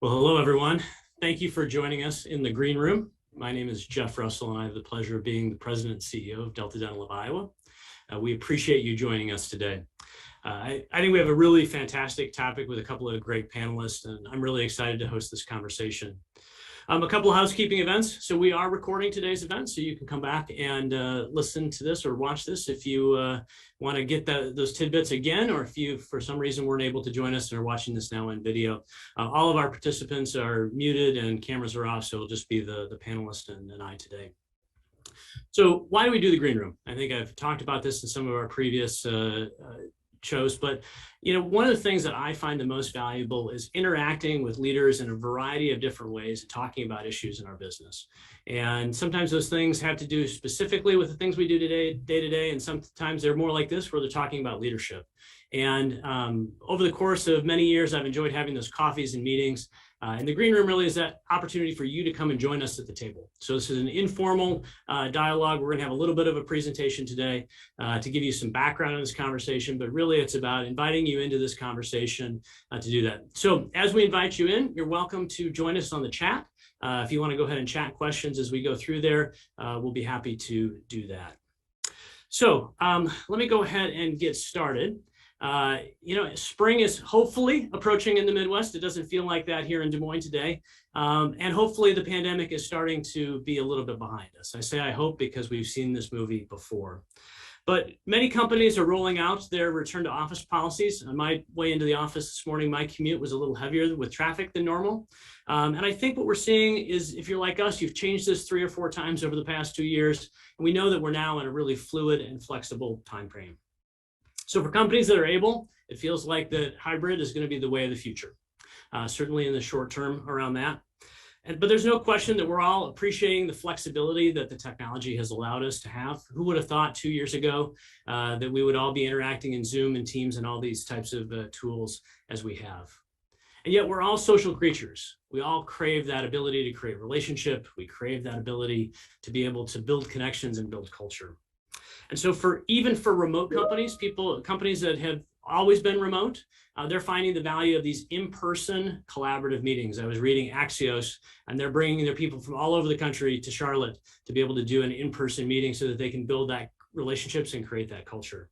Well, hello, everyone. Thank you for joining us in the green room. My name is Jeff Russell, and I have the pleasure of being the President and CEO of Delta Dental of Iowa. We appreciate you joining us today. I think we have a really fantastic topic with a couple of great panelists, and I'm really excited to host this conversation. A couple of housekeeping events. So we are recording today's event, so you can come back and listen to this or watch this if you want to get those tidbits again, or if you, for some reason, weren't able to join us and are watching this now in video. All of our participants are muted and cameras are off, so it'll just be the panelist and I today. So why do we do the green room? I think I've talked about this in some of our previous shows, but one of the things that I find the most valuable is interacting with leaders in a variety of different ways and talking about issues in our business. And sometimes those things have to do specifically with the things we do today, day to day, and sometimes they're more like this, where they're talking about leadership. And over the course of many years, I've enjoyed having those coffees and meetings. And the green room really is that opportunity for you to come and join us at the table. So this is an informal dialogue. We're going to have a little bit of a presentation today to give you some background on this conversation, but really it's about inviting you into this conversation to do that. So as we invite you in, you're welcome to join us on the chat. If you want to go ahead and chat questions as we go through there, we'll be happy to do that. So let me go ahead and get started. Spring is hopefully approaching in the Midwest. It doesn't feel like that here in Des Moines today. And hopefully the pandemic is starting to be a little bit behind us. I say I hope because we've seen this movie before. But many companies are rolling out their return to office policies. On my way into the office this morning, my commute was a little heavier with traffic than normal. And I think what we're seeing is, if you're like us, you've changed this 3 or 4 times over the past 2 years. And we know that we're now in a really fluid and flexible time frame. So for companies that are able, it feels like that hybrid is going to be the way of the future, certainly in the short term around that. But there's no question that we're all appreciating the flexibility that the technology has allowed us to have. Who would have thought 2 years ago that we would all be interacting in Zoom and Teams and all these types of tools as we have? And yet we're all social creatures. We all crave that ability to create relationship. We crave that ability to be able to build connections and build culture. And so even for remote companies, companies that have always been remote, they're finding the value of these in-person collaborative meetings. I was reading Axios, and they're bringing their people from all over the country to Charlotte to be able to do an in-person meeting so that they can build that relationships and create that culture.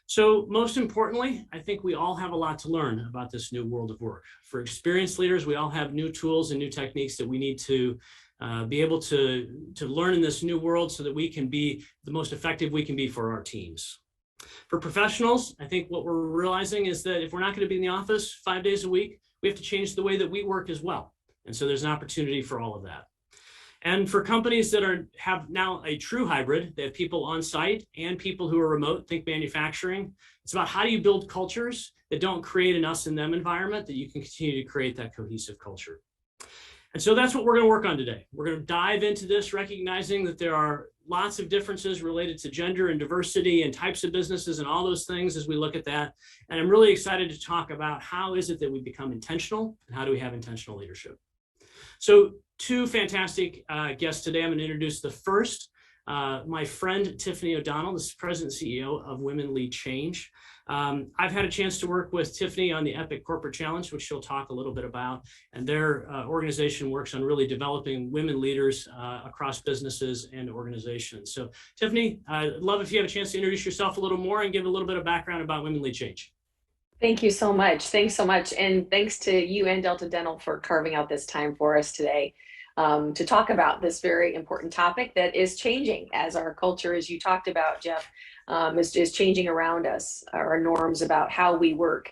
So most importantly, I think we all have a lot to learn about this new world of work. For experienced leaders, we all have new tools and new techniques that we need to be able to learn in this new world so that we can be the most effective we can be for our teams. For professionals, I think what we're realizing is that if we're not going to be in the office 5 days a week, we have to change the way that we work as well. And so there's an opportunity for all of that. And for companies that have now a true hybrid, they have people on site and people who are remote, think manufacturing. It's about how do you build cultures that don't create an us and them environment, that you can continue to create that cohesive culture. And so that's what we're going to work on today. We're going to dive into this, recognizing that there are lots of differences related to gender and diversity and types of businesses and all those things as we look at that. And I'm really excited to talk about how is it that we become intentional and how do we have intentional leadership. So 2 fantastic guests today. I'm going to introduce the first, my friend, Tiffany O'Donnell, the President and CEO of Women Lead Change. I've had a chance to work with Tiffany on the Epic Corporate Challenge, which she'll talk a little bit about. And their organization works on really developing women leaders across businesses and organizations. So Tiffany, I'd love if you have a chance to introduce yourself a little more and give a little bit of background about Women Lead Change. Thank you so much. Thanks so much. And thanks to you and Delta Dental for carving out this time for us today to talk about this very important topic that is changing as our culture, as you talked about, Jeff, is changing around us. Our norms about how we work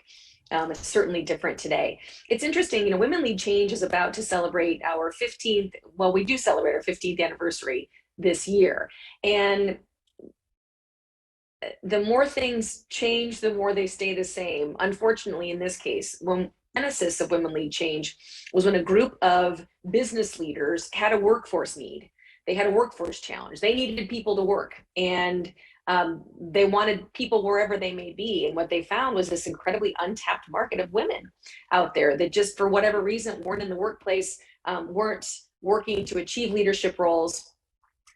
is certainly different today. It's interesting, Women Lead Change is about to celebrate our 15th, well, we do celebrate our 15th anniversary this year. And the more things change, the more they stay the same. Unfortunately, in this case, when genesis of Women Lead Change was when a group of business leaders had a workforce need. They had a workforce challenge. They needed people to work, and they wanted people wherever they may be. And what they found was this incredibly untapped market of women out there that just for whatever reason weren't in the workplace, weren't working to achieve leadership roles.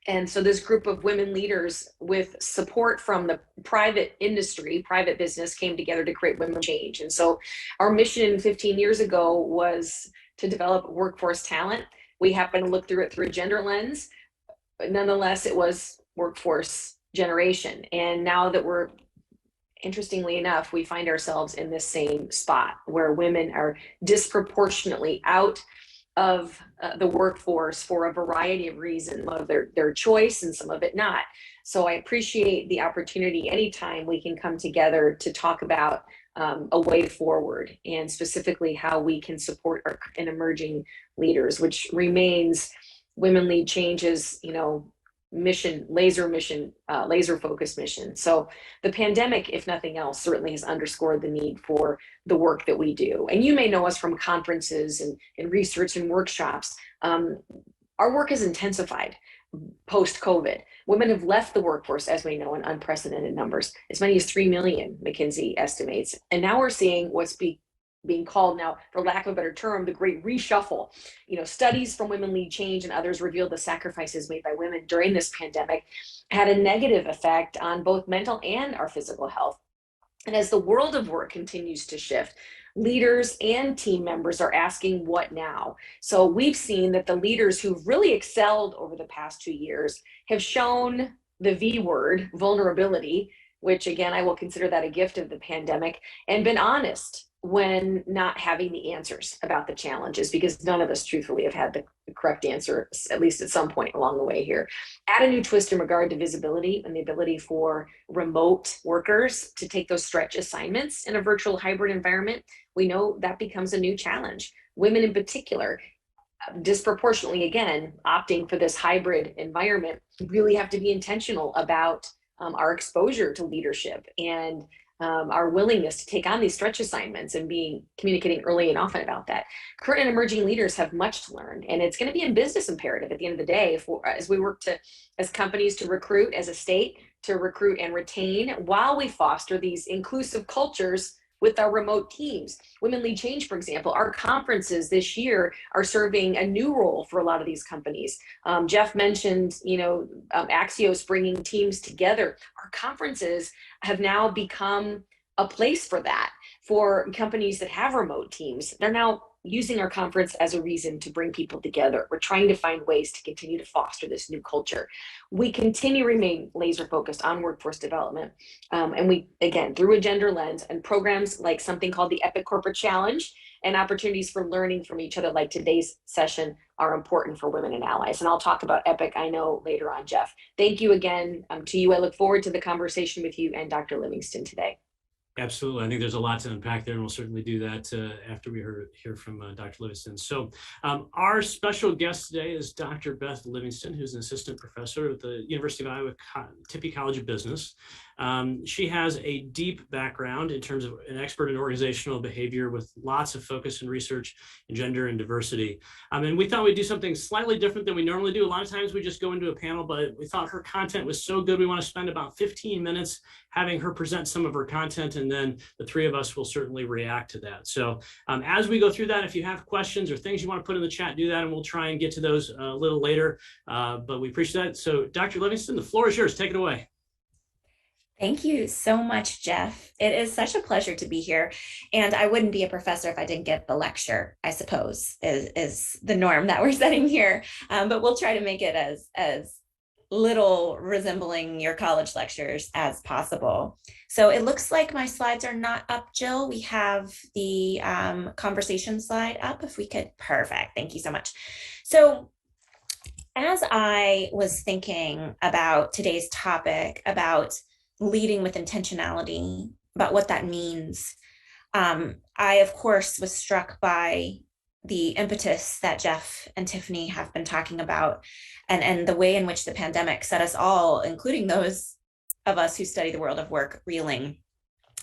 And so this group of women leaders with support from the private industry, private business, came together to create Women Change. And so our mission 15 years ago was to develop workforce talent. We happen to look through it through a gender lens, but nonetheless, it was workforce generation. And now that we're, interestingly enough, we find ourselves in this same spot where women are disproportionately out of the workforce for a variety of reasons, of their choice and some of it not. So I appreciate the opportunity anytime we can come together to talk about a way forward, and specifically how we can support our and emerging leaders, which remains Women Lead Change's, mission, laser focused mission. So the pandemic, if nothing else, certainly has underscored the need for the work that we do. And you may know us from conferences and research and workshops. Our work has intensified post-COVID. Women have left the workforce, as we know, in unprecedented numbers, as many as 3 million, McKinsey estimates. And now we're seeing what's being called now, for lack of a better term, the great reshuffle. Studies from Women Lead Change and others revealed the sacrifices made by women during this pandemic had a negative effect on both mental and our physical health. And as the world of work continues to shift, leaders and team members are asking, what now? So we've seen that the leaders who've really excelled over the past 2 years have shown the V word, vulnerability, which again, I will consider that a gift of the pandemic, and been honest when not having the answers about the challenges, because none of us truthfully have had the correct answer, at least at some point along the way here. Add a new twist in regard to visibility and the ability for remote workers to take those stretch assignments in a virtual hybrid environment. We know that becomes a new challenge. Women in particular, disproportionately, again, opting for this hybrid environment, really have to be intentional about our exposure to leadership and our willingness to take on these stretch assignments and communicating early and often about that. Current and emerging leaders have much to learn, and it's going to be a business imperative at the end of the day as we work as companies to recruit, as a state to recruit and retain, while we foster these inclusive cultures with our remote teams. Women Lead Change, for example, our conferences this year are serving a new role for a lot of these companies. Jeff mentioned, Axios bringing teams together. Our conferences have now become a place for that, for companies that have remote teams. They're now using our conference as a reason to bring people together. We're trying to find ways to continue to foster this new culture. We continue to remain laser focused on workforce development. And we, again, through a gender lens and programs like something called the Epic Corporate Challenge and opportunities for learning from each other like today's session are important for women and allies. And I'll talk about Epic, I know, later on, Jeff. Thank you again to you. I look forward to the conversation with you and Dr. Livingston today. Absolutely. I think there's a lot to unpack there, and we'll certainly do that after we hear from Dr. Livingston. So our special guest today is Dr. Beth Livingston, who's an assistant professor at the University of Iowa Tippie College of Business. She has a deep background in terms of an expert in organizational behavior with lots of focus and research in gender and diversity. And we thought we'd do something slightly different than we normally do. A lot of times we just go into a panel, but we thought her content was so good, we want to spend about 15 minutes having her present some of her content, and then the three of us will certainly react to that. So as we go through that, if you have questions or things you want to put in the chat, do that, and we'll try and get to those a little later, but we appreciate that. So Dr. Livingston, the floor is yours. Take it away. Thank you so much, Jeff. It is such a pleasure to be here. And I wouldn't be a professor if I didn't get the lecture, I suppose, is the norm that we're setting here. But we'll try to make it as little resembling your college lectures as possible. So it looks like my slides are not up, Jill. We have the conversation slide up, if we could. Perfect. Thank you so much. So as I was thinking about today's topic, about leading with intentionality, about what that means, I, of course, was struck by the impetus that Jeff and Tiffany have been talking about, and the way in which the pandemic set us all, including those of us who study the world of work, reeling.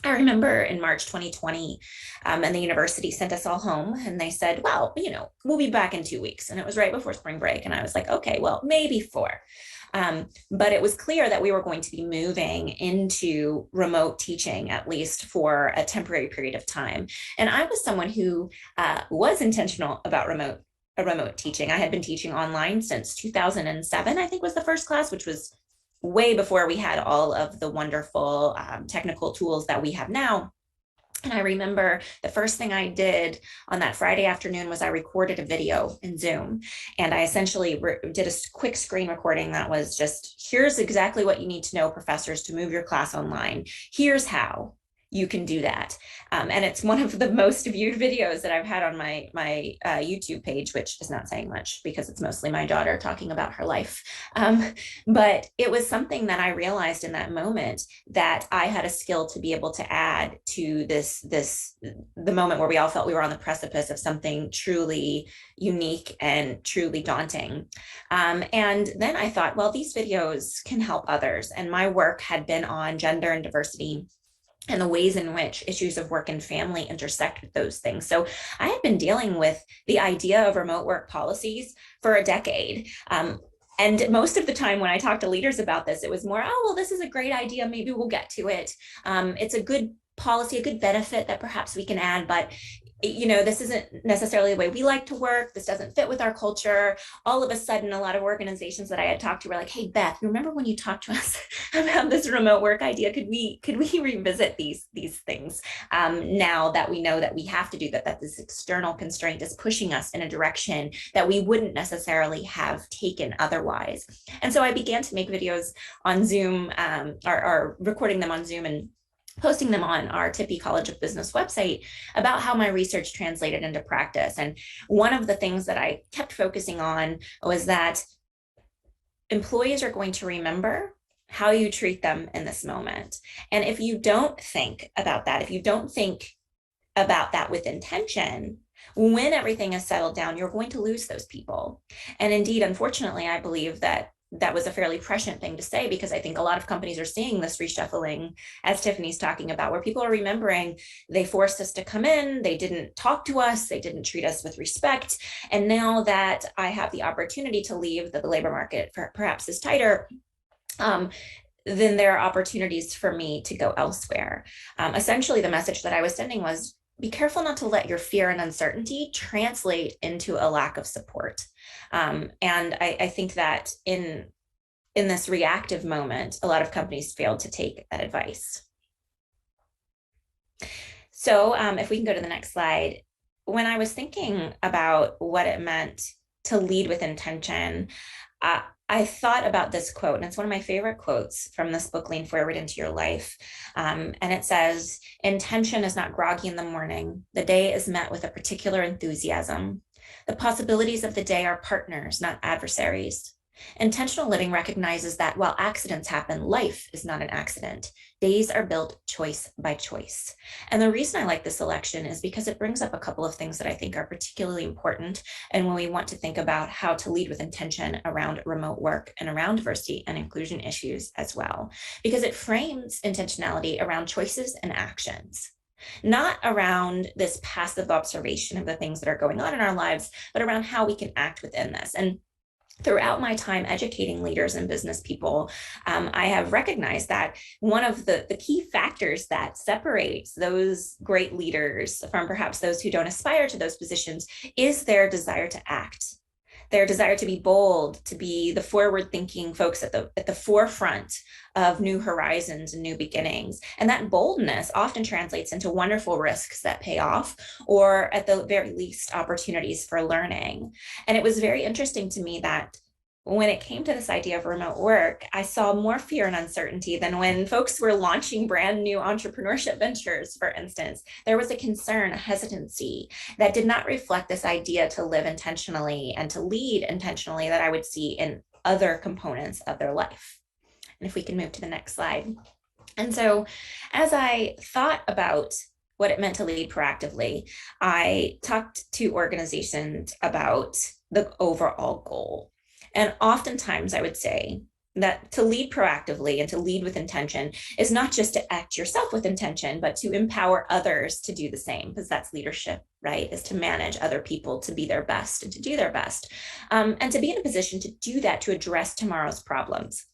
I remember in March 2020, and the university sent us all home, and they said, well, we'll be back in 2 weeks. And it was right before spring break. And I was like, okay, well, maybe 4. But it was clear that we were going to be moving into remote teaching, at least for a temporary period of time. And I was someone who was intentional about remote teaching. I had been teaching online since 2007, I think was the first class, which was way before we had all of the wonderful technical tools that we have now. And I remember the first thing I did on that Friday afternoon was I recorded a video in Zoom. And I essentially did a quick screen recording that was just, here's exactly what you need to know, professors, to move your class online. Here's how you can do that. And it's one of the most viewed videos that I've had on my YouTube page, which is not saying much because it's mostly my daughter talking about her life. But it was something that I realized in that moment that I had a skill to be able to add to the moment where we all felt we were on the precipice of something truly unique and truly daunting. And then I thought, well, these videos can help others. And my work had been on gender and diversity and the ways in which issues of work and family intersect with those things. So I had been dealing with the idea of remote work policies for a decade. And most of the time when I talk to leaders about this, it was more, oh, well, this is a great idea. Maybe we'll get to it. It's a good policy, a good benefit that perhaps we can add, but this isn't necessarily the way we like to work. This doesn't fit with our culture. All of a sudden, a lot of organizations that I had talked to were like, hey, Beth, remember when you talked to us about this remote work idea? Could we revisit these things now that we know that we have to do that this external constraint is pushing us in a direction that we wouldn't necessarily have taken otherwise? And so I began to make videos on Zoom or recording them on Zoom and posting them on our Tippy College of Business website about how my research translated into practice. And one of the things that I kept focusing on was that employees are going to remember how you treat them in this moment. And if you don't think about that, if you don't think about that with intention, when everything is settled down, you're going to lose those people. And indeed, unfortunately, I believe that was a fairly prescient thing to say, because I think a lot of companies are seeing this reshuffling, as Tiffany's talking about, where people are remembering they forced us to come in, they didn't talk to us, they didn't treat us with respect. And now that I have the opportunity to leave, that the labor market perhaps is tighter, then there are opportunities for me to go elsewhere. Essentially, the message that I was sending was, be careful not to let your fear and uncertainty translate into a lack of support. And I think that in this reactive moment, a lot of companies failed to take that advice. So if we can go to the next slide, when I was thinking about what it meant to lead with intention, I thought about this quote, and it's one of my favorite quotes from this book, Lean Forward into Your Life. And it says, intention is not groggy in the morning. The day is met with a particular enthusiasm. The possibilities of the day are partners, not adversaries. Intentional living recognizes that while accidents happen, life is not an accident. Days are built choice by choice. And the reason I like this selection is because it brings up a couple of things that I think are particularly important. And when we want to think about how to lead with intention around remote work and around diversity and inclusion issues as well, because it frames intentionality around choices and actions. Not around this passive observation of the things that are going on in our lives, but around how we can act within this. And throughout my time educating leaders and business people, I have recognized that one of the key factors that separates those great leaders from perhaps those who don't aspire to those positions is their desire to act, their desire to be bold, to be the forward-thinking folks at the forefront of new horizons and new beginnings. And that boldness often translates into wonderful risks that pay off, or at the very least, opportunities for learning. And it was very interesting to me that when it came to this idea of remote work, I saw more fear and uncertainty than when folks were launching brand new entrepreneurship ventures, for instance. There was a concern, a hesitancy that did not reflect this idea to live intentionally and to lead intentionally that I would see in other components of their life. And if we can move to the next slide. And so as I thought about what it meant to lead proactively, I talked to organizations about the overall goal. And oftentimes I would say that to lead proactively and to lead with intention is not just to act yourself with intention, but to empower others to do the same, because that's leadership, right? Is to manage other people to be their best and to do their best, and to be in a position to do that, to address tomorrow's problems.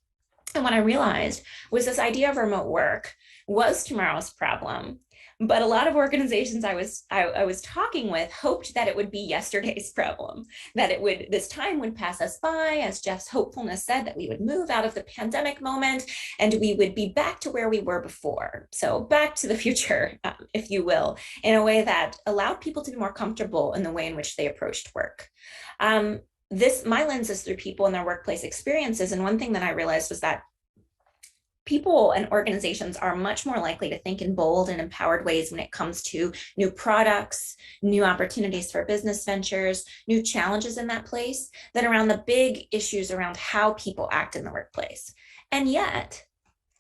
And what I realized was this idea of remote work was tomorrow's problem. But a lot of organizations I was talking with hoped that it would be yesterday's problem, that this time would pass us by, as Jeff's hopefulness said, that we would move out of the pandemic moment and we would be back to where we were before. So back to the future, if you will, in a way that allowed people to be more comfortable in the way in which they approached work. My lens is through people and their workplace experiences. And one thing that I realized was that people and organizations are much more likely to think in bold and empowered ways when it comes to new products, new opportunities for business ventures, new challenges in that place, than around the big issues around how people act in the workplace. And yet,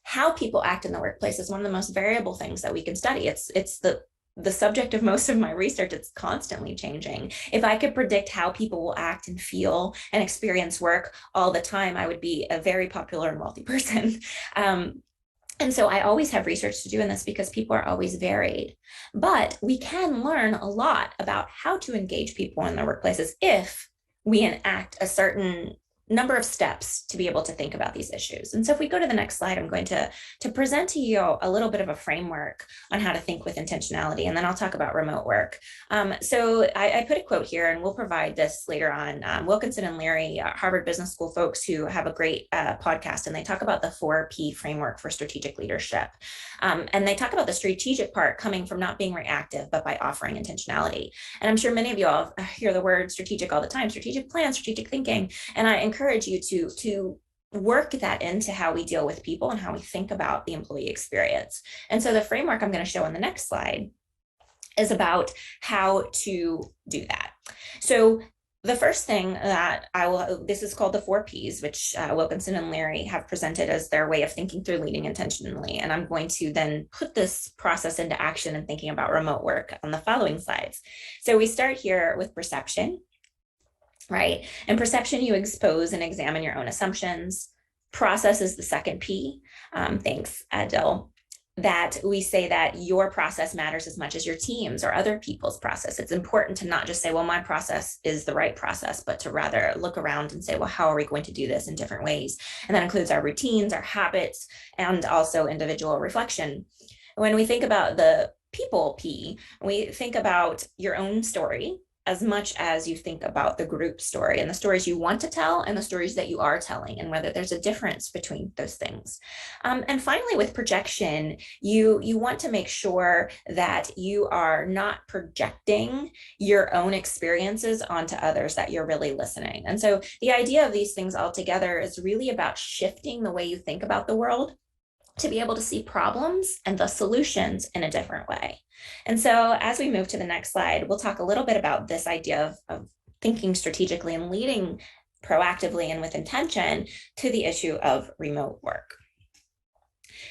how people act in the workplace is one of the most variable things that we can study. It's the subject of most of my research. It's constantly changing. If I could predict how people will act and feel and experience work all the time, I would be a very popular and wealthy person. And so I always have research to do in this because people are always varied. But we can learn a lot about how to engage people in their workplaces if we enact a certain number of steps to be able to think about these issues. And so if we go to the next slide, I'm going to present to you a little bit of a framework on how to think with intentionality, and then I'll talk about remote work. So I put a quote here, and we'll provide this later on. Wilkinson and Leary, Harvard Business School folks who have a great podcast, and they talk about the 4P framework for strategic leadership. And they talk about the strategic part coming from not being reactive, but by offering intentionality. And I'm sure many of you all hear the word strategic all the time, strategic plan, strategic thinking. And I encourage you to work that into how we deal with people and how we think about the employee experience. And so the framework I'm going to show on the next slide is about how to do that. So the first thing that this is called the 4Ps, which Wilkinson and Leary have presented as their way of thinking through leading intentionally. And I'm going to then put this process into action and thinking about remote work on the following slides. So we start here with perception. Right. And perception, you expose and examine your own assumptions. Process is the second P. Thanks, Adil. That we say that your process matters as much as your team's or other people's process. It's important to not just say, well, my process is the right process, but to rather look around and say, well, how are we going to do this in different ways? And that includes our routines, our habits, and also individual reflection. When we think about the people P, we think about your own story as much as you think about the group story and the stories you want to tell and the stories that you are telling, and whether there's a difference between those things. And finally, with projection, you want to make sure that you are not projecting your own experiences onto others, that you're really listening. And so the idea of these things all together is really about shifting the way you think about the world to be able to see problems and the solutions in a different way. And so as we move to the next slide, we'll talk a little bit about this idea of thinking strategically and leading proactively and with intention to the issue of remote work.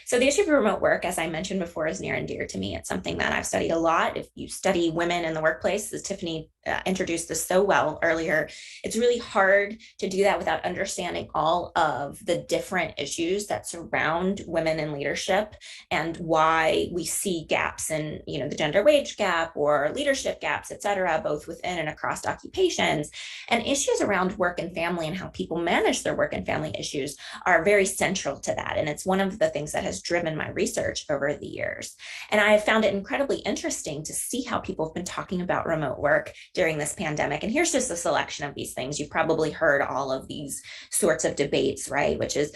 So the issue of remote work, as I mentioned before, is near and dear to me. It's something that I've studied a lot. If you study women in the workplace, as Tiffany introduced this so well earlier, it's really hard to do that without understanding all of the different issues that surround women in leadership and why we see gaps in, the gender wage gap or leadership gaps, et cetera, both within and across occupations. And issues around work and family and how people manage their work and family issues are very central to that. And it's one of the things that has driven my research over the years. And I have found it incredibly interesting to see how people have been talking about remote work during this pandemic. And here's just a selection of these things. You've probably heard all of these sorts of debates, right? Which is,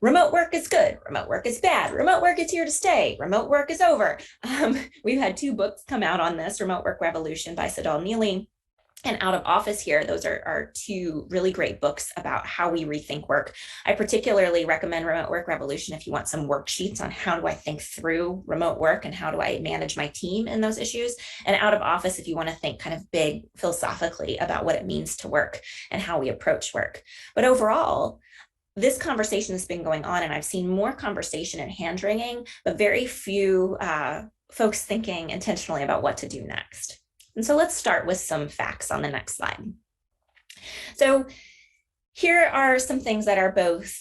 remote work is good, remote work is bad, remote work is here to stay, remote work is over. We've had 2 books come out on this, Remote Work Revolution by Sadal Neely and Out of Office here. Those are 2 really great books about how we rethink work. I particularly recommend Remote Work Revolution if you want some worksheets on how do I think through remote work and how do I manage my team in those issues. And Out of Office if you want to think kind of big philosophically about what it means to work and how we approach work. But overall, this conversation has been going on, and I've seen more conversation and hand-wringing, but very few folks thinking intentionally about what to do next. And so let's start with some facts on the next slide. So here are some things that are both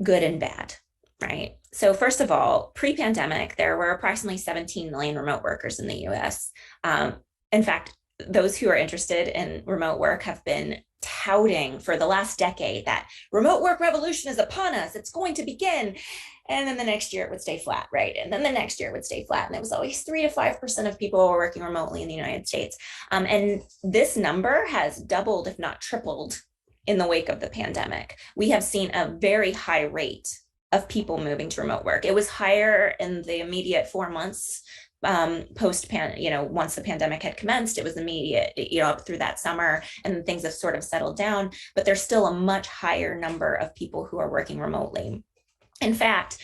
good and bad, right? So first of all, pre-pandemic, there were approximately 17 million remote workers in the US. In fact, those who are interested in remote work have been touting for the last decade that remote work revolution is upon us. It's going to begin. And then the next year it would stay flat, right? And then the next year it would stay flat. And it was always 3 to 5% of people were working remotely in the United States. And this number has doubled, if not tripled, in the wake of the pandemic. We have seen a very high rate of people moving to remote work. It was higher in the immediate 4 months once the pandemic had commenced. It was immediate, up through that summer, and things have sort of settled down, but there's still a much higher number of people who are working remotely. In fact,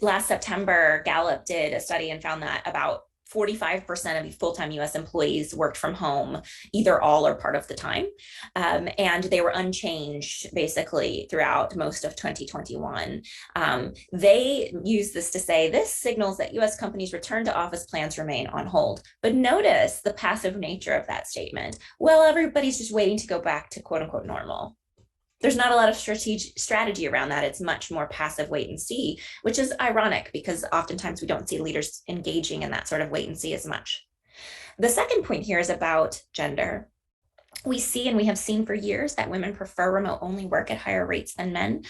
last September, Gallup did a study and found that about 45% of full-time US employees worked from home, either all or part of the time. And they were unchanged basically throughout most of 2021. They use this to say, this signals that US companies' return to office plans remain on hold. But notice the passive nature of that statement. Well, everybody's just waiting to go back to quote unquote normal. There's not a lot of strategy around that. It's much more passive wait and see, which is ironic because oftentimes we don't see leaders engaging in that sort of wait and see as much. The second point here is about gender. We see, and we have seen for years, that women prefer remote only work at higher rates than men.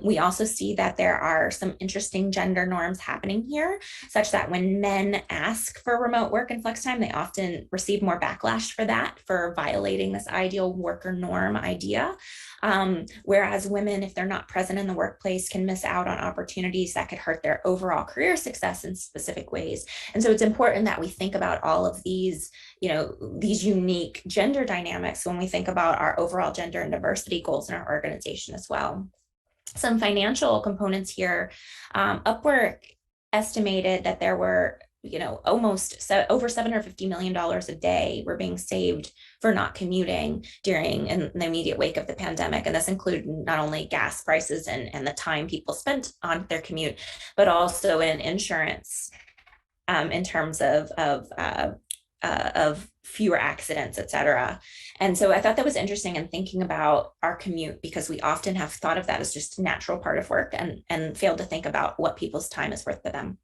We also see that there are some interesting gender norms happening here, such that when men ask for remote work and flex time, they often receive more backlash for that, for violating this ideal worker norm idea. Whereas women, if they're not present in the workplace, can miss out on opportunities that could hurt their overall career success in specific ways. And so it's important that we think about all of these, these unique gender dynamics when we think about our overall gender and diversity goals in our organization as well. Some financial components here. Upwork estimated that there were over $750 million a day were being saved for not commuting in the immediate wake of the pandemic. And this included not only gas prices and the time people spent on their commute, but also in insurance, in terms of fewer accidents, et cetera. And so I thought that was interesting in thinking about our commute, because we often have thought of that as just a natural part of work and failed to think about what people's time is worth to them.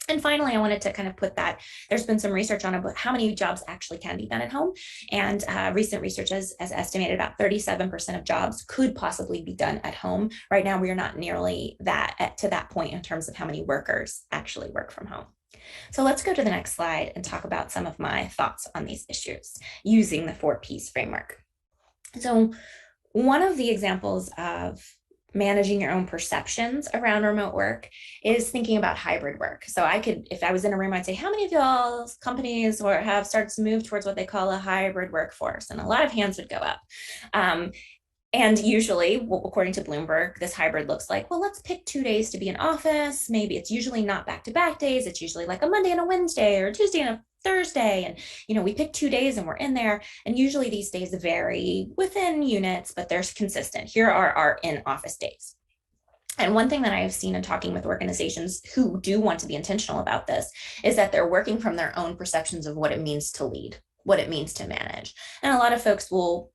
And finally, I wanted to kind of put that there's been some research on about how many jobs actually can be done at home. And recent research has estimated about 37% of jobs could possibly be done at home. Right now, we are not nearly to that point in terms of how many workers actually work from home. So let's go to the next slide and talk about some of my thoughts on these issues using the 4 Ps framework. So one of the examples of managing your own perceptions around remote work is thinking about hybrid work. So if I was in a room, I'd say, how many of y'all's companies have started to move towards what they call a hybrid workforce? And a lot of hands would go up. And usually, according to Bloomberg, this hybrid looks like, well, let's pick 2 days to be in office. Maybe it's usually not back-to-back days. It's usually like a Monday and a Wednesday, or a Tuesday and a Thursday. And, we pick 2 days and we're in there. And usually these days vary within units, but they're consistent. Here are our in-office days. And one thing that I have seen in talking with organizations who do want to be intentional about this is that they're working from their own perceptions of what it means to lead, what it means to manage. And a lot of folks will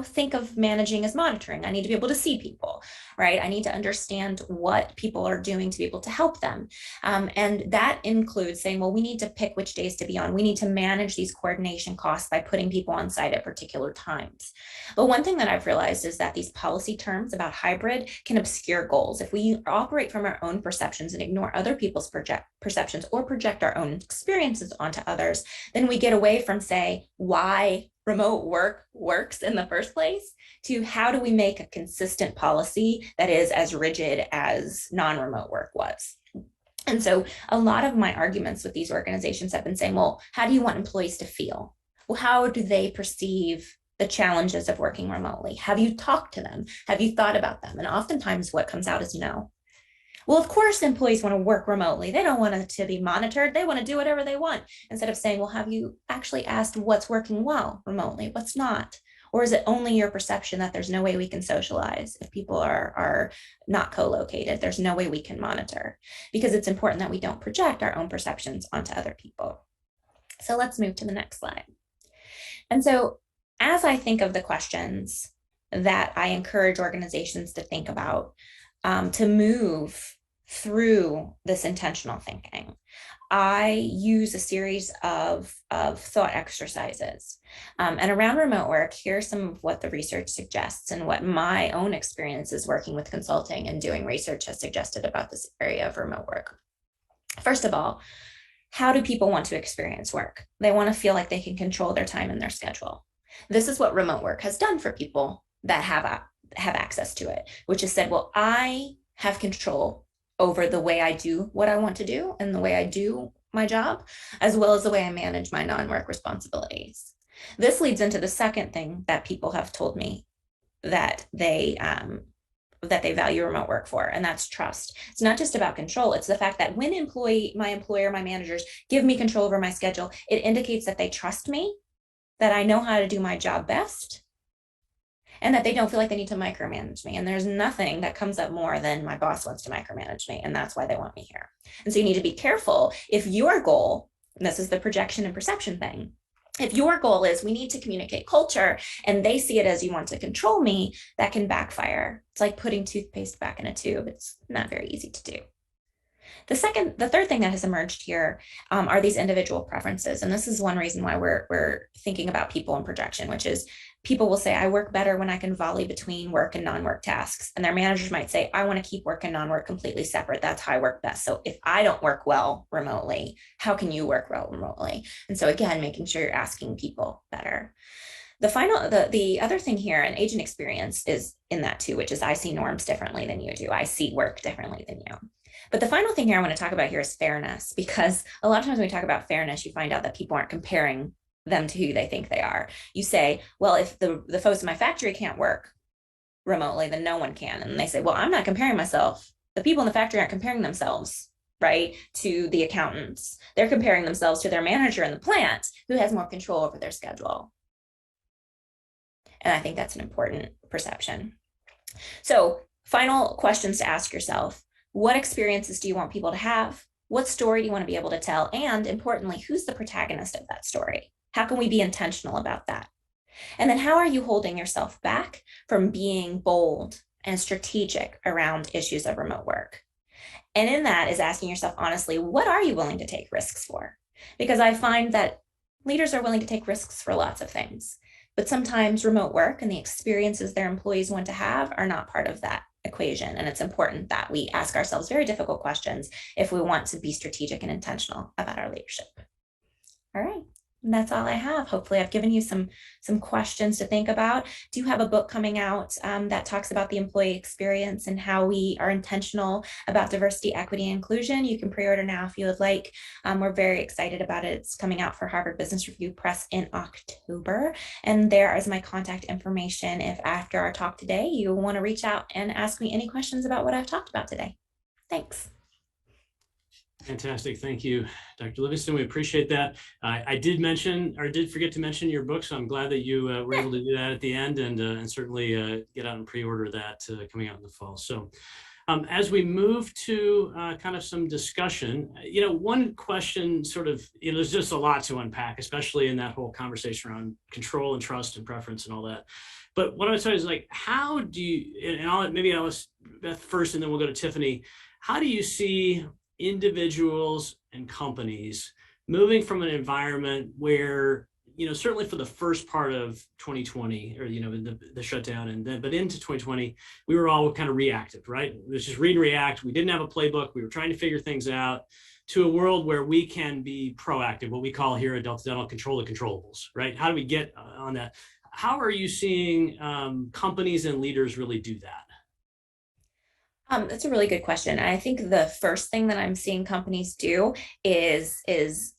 think of managing as monitoring. I need to be able to see people, right? I need to understand what people are doing to be able to help them. And that includes saying, well, we need to pick which days to be on. We need to manage these coordination costs by putting people on site at particular times. But one thing that I've realized is that these policy terms about hybrid can obscure goals. If we operate from our own perceptions and ignore other people's perceptions or project our own experiences onto others, then we get away from, say, why remote work works in the first place, to how do we make a consistent policy that is as rigid as non-remote work was. And so a lot of my arguments with these organizations have been saying, well, how do you want employees to feel? Well, how do they perceive the challenges of working remotely? Have you talked to them? Have you thought about them? And oftentimes what comes out is no. Well, of course, employees want to work remotely. They don't want it to be monitored. They want to do whatever they want. Instead of saying, well, have you actually asked what's working well remotely? What's not? Or is it only your perception that there's no way we can socialize if people are not co-located? There's no way we can monitor, because it's important that we don't project our own perceptions onto other people. So let's move to the next slide. And so as I think of the questions that I encourage organizations to think about, to move through this intentional thinking, I use a series of thought exercises. And around remote work, here's some of what the research suggests and what my own experiences working with consulting and doing research has suggested about this area of remote work. First of all, how do people want to experience work? They want to feel like they can control their time and their schedule. This is what remote work has done for people that have access to it, which is said, well, I have control over the way I do what I want to do and the way I do my job, as well as the way I manage my non-work responsibilities. This leads into the second thing that people have told me that they value remote work for, and that's trust. It's not just about control. It's the fact that when my employer, my managers give me control over my schedule, it indicates that they trust me, that I know how to do my job best, and that they don't feel like they need to micromanage me. And there's nothing that comes up more than my boss wants to micromanage me, and that's why they want me here. And so you need to be careful if your goal, and this is the projection and perception thing, if your goal is we need to communicate culture and they see it as you want to control me, that can backfire. It's like putting toothpaste back in a tube. It's not very easy to do. The third thing that has emerged here are these individual preferences. And this is one reason why we're thinking about people and projection, which is people will say, I work better when I can volley between work and non-work tasks. And their managers might say, I want to keep work and non-work completely separate. That's how I work best. So if I don't work well remotely, how can you work well remotely? And so again, making sure you're asking people better. The other thing here, and agent experience is in that too, which is I see norms differently than you do. I see work differently than you. But the final thing here I want to talk about here is fairness, because a lot of times when we talk about fairness, you find out that people aren't comparing them to who they think they are. You say, well, if the folks in my factory can't work remotely, then no one can. And they say, well, I'm not comparing myself. The people in the factory aren't comparing themselves, right, to the accountants. They're comparing themselves to their manager in the plant who has more control over their schedule. And I think that's an important perception. So, final questions to ask yourself. What experiences do you want people to have? What story do you want to be able to tell? And importantly, who's the protagonist of that story? How can we be intentional about that? And then how are you holding yourself back from being bold and strategic around issues of remote work? And in that is asking yourself honestly, what are you willing to take risks for? Because I find that leaders are willing to take risks for lots of things, but sometimes remote work and the experiences their employees want to have are not part of that equation. And it's important that we ask ourselves very difficult questions if we want to be strategic and intentional about our leadership. All right. And that's all I have. Hopefully I've given you some questions to think about. Do you have a book coming out that talks about the employee experience and how we are intentional about diversity, equity, and inclusion? You can pre-order now if you would like. We're very excited about it. It's coming out for Harvard Business Review Press in October. And there is my contact information if after our talk today, you want to reach out and ask me any questions about what I've talked about today. Thanks. Fantastic. Thank you, Dr. Livingston. We appreciate that. I did forget to mention your book, so I'm glad that you were able to do that at the end, and certainly get out and pre-order that coming out in the fall. So as we move to kind of some discussion, one question sort of, there's just a lot to unpack, especially in that whole conversation around control and trust and preference and all that. But what I would say is, like, how do you, and I'll ask Beth first, and then we'll go to Tiffany. How do you see individuals and companies moving from an environment where, certainly for the first part of 2020 or, the shutdown but into 2020, we were all kind of reactive, right? It was just read and react. We didn't have a playbook. We were trying to figure things out, to a world where we can be proactive, what we call here at Delta Dental, control the controllables, right? How do we get on that? How are you seeing companies and leaders really do that? That's a really good question. And I think the first thing that I'm seeing companies do is